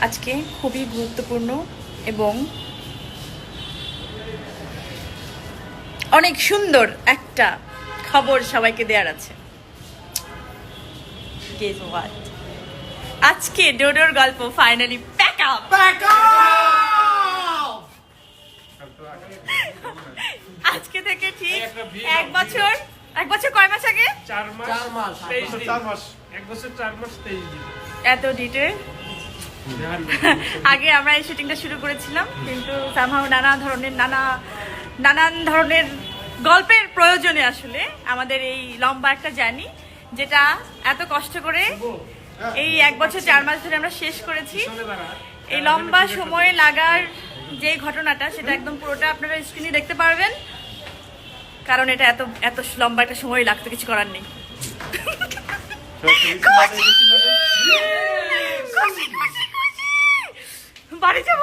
আজকে খুবই গুরুত্বপূর্ণ এবং অনেক সুন্দর একটা খবর সবাইকে দেওয়ার আছে। Guess what? আজকে ডোডোর গল্প ফাইনালি প্যাক আপ। আজকে থেকে ঠিক এক বছর কয় মাস আগে? 4 মাস 4 মাস 1 বছর 4 মাস 23 দিন। এত ডিটেল আগে আমরা এই শুটিংটা শুরু করেছিলাম, কিন্তু সামহাও নানান ধরনের গল্পের প্রয়োজনে আসলে আমাদের এই লম্বা একটা জার্নি, যেটা এত কষ্ট করে এই 1 বছর 4 মাস ধরে আমরা শেষ করেছি। এই লম্বা সময় লাগার যে ঘটনাটা, সেটা একদম পুরোটা আপনারা স্ক্রিনে দেখতে পারবেন, কারণ এটা এত লম্বা একটা সময় লাগতো, কিছু করার নেই। বাড়ি যাব